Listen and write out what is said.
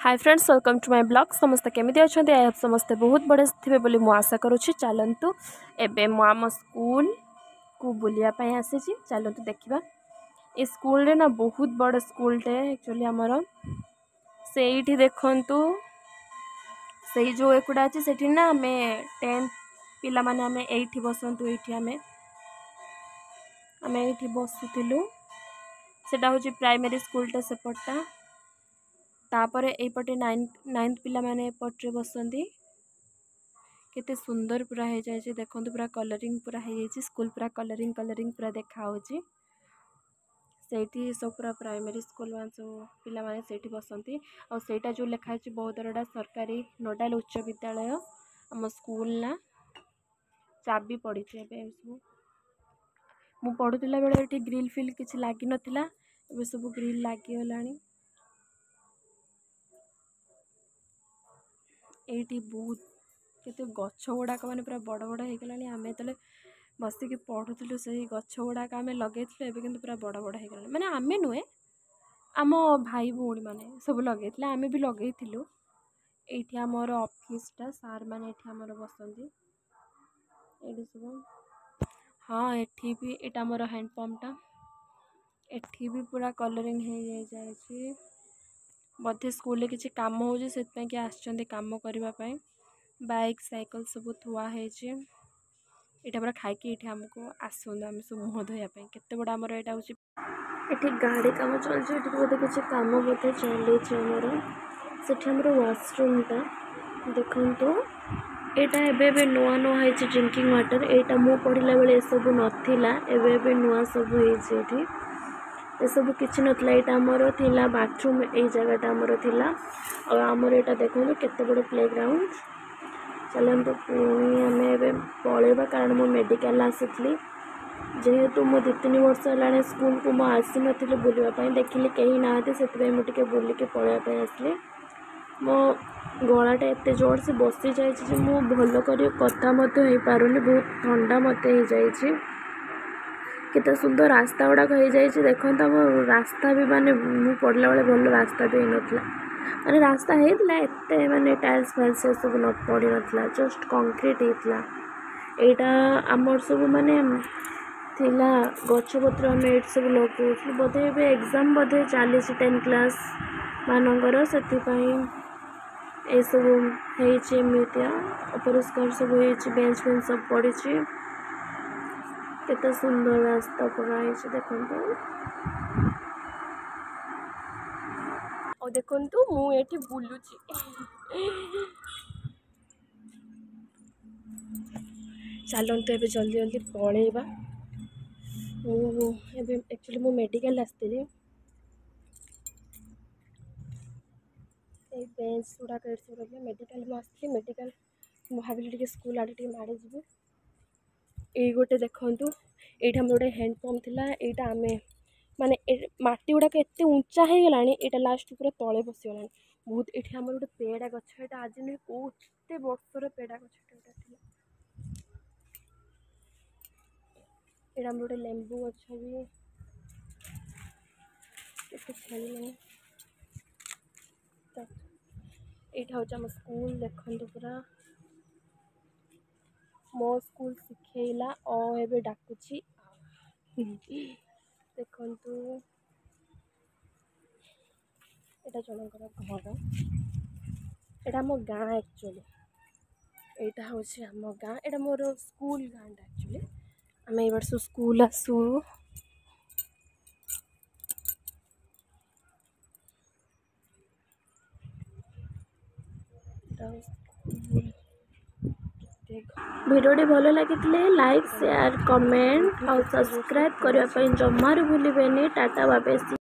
Hi friends, welcome to my blog. समस्त केमी अच्छा? आई समस्ते बहुत बड़े थे बोली मुझे आशा करुँची। चलतु एवं मुझ स्कूल को बुलायापी आसी। चलतु देखा ये स्कूल रे ना बहुत बड़ स्कूलटे एक्चुअली आमर से देखु से जो एकुटा अच्छे से ना आम 10th पिला माने आम ये बसतु ये बसुलु से हूँ प्राइमरी स्कूलटा सेपटा तापर एपटे नाइन्थ पिला माने एपटे बसंती। केते सुंदर पूरा हो जाए देखो पूरा कलरिंग पूरा हो जाए स्कूल पूरा कलरिंग पूरा देखा से सब पूरा प्राइमरी स्कूल मान सब पिला माने से बसंती। और सेटा जो लिखाई बहुदरडा सरकारी नोडाल उच्च विद्यालय आम स्कूल ना चाबी पड़ी सब मु पढ़ुला बेले ये ग्रिल फिल किसी लगी नाला सब ग्रिल लगिगला। ये बहुत केते गछ गुड़ाक मैंने पूरा बड़ बड़ हो गला। आम जो बसिक पढ़ुलु से गछ गुड़ाक आम लगे कि पूरा बड़ बड़ हो गला। मैंने आम नुहे आम भाई भौणी मैंने सब लगे आम भी लगे। ये आमर ऑफिसटा सार मैंने आमर बसंती ये सब। हाँ ये भी यहाँ आमर हैंडपंपटा ये भी पूरा कलरिंग हो जाए बोधे स्कूल किसी कम हो कम करने बाइक साइकिल सब थुआ है। यहाँ पूरा खाई आमको आसुन आम सब मुह धोयापाई केते बड़ा आमर यहाँ हूँ ये गाड़ी कम चलती बोधे किसी कम बोधे चलर से वाशरूमटा देखु यहाँ नुआ नुआ है ड्रिंकिंग वाटर। यहाँ मु पढ़ला बेले सब नाला एवं नुआ सब ये सब किसी नाला यहाँ आमर थिला बाथरूम ये जगटा आमर थिला। और आमर यहाँ देखो केते बड़ प्ले ग्राउंड। चलते पुणी आम पलैबा कारण मु मेडिकल आसी जेहेतु मो 2-3 वर्ष है स्कूल को आसी नी बुलापाई देखिली कहीं ना से मुझे बुलिक पलैपी आसली। मो गलाटा एत जोर से बसी जाइए मु भल कर कथा पारुनी बहुत ठंडा मत हो जाए। केते सुंदर रास्ता गुड़ाक हो जाए देखो आम रास्ता भी माने मु पढ़ला बेले भल रास्ता भी होता माने रास्ता होता एत माने टाइल्स फाइल्स सब न पड़ी नाला जस्ट कंक्रीट होता। यहाँ आमर सब माने थिला गछपत्र आम ये सब लगुल बोधे ए एग्जाम बोधे चली 10th क्लास मानकर से ये सब होमतिया अपरिष्कार सब हो बेंच बेंच सब पड़ी केते सुंदर रास्ता पूरा देखो। और देखु मुझे बुलूची चलते ए जल्दी जल्दी पलैबा। एक्चुअली मु मेडिकल आसती बेंच गुड़ाक मेडिकल मुझे मेडिकल भाविली स्कूल आड़े माड़े जी ये गोटे देखु ये गोटे हैंडपंप थी यहाँ आम माने माटी गुड़ाक एत उंचा हो गला यहाँ लास्ट पूरा तले बसीगला बहुत। ये आम गोटे पेड़ा गछ यहाँ आज नुहे कौते वर्षर पेड़ा गछ यहाँ आम गोटे लेंबू गछ भी छेली यहाँ हूँ आम स्कूल देखु पूरा मो स्कूल शिखेला और एवं डाकुची देखु यहाँ जनकर घर यहाँ आम गाँ एक्चुअली यहाँ हूँ आम गाँ यहाँ मोर स्कूल गाँटा एक्चुअली आम ए वर्ष स्कूल आसू भिडियोटी भल लगी लाइक शेयर कमेंट और सब्सक्राइब करने जमार भूलें। Tata bye bye.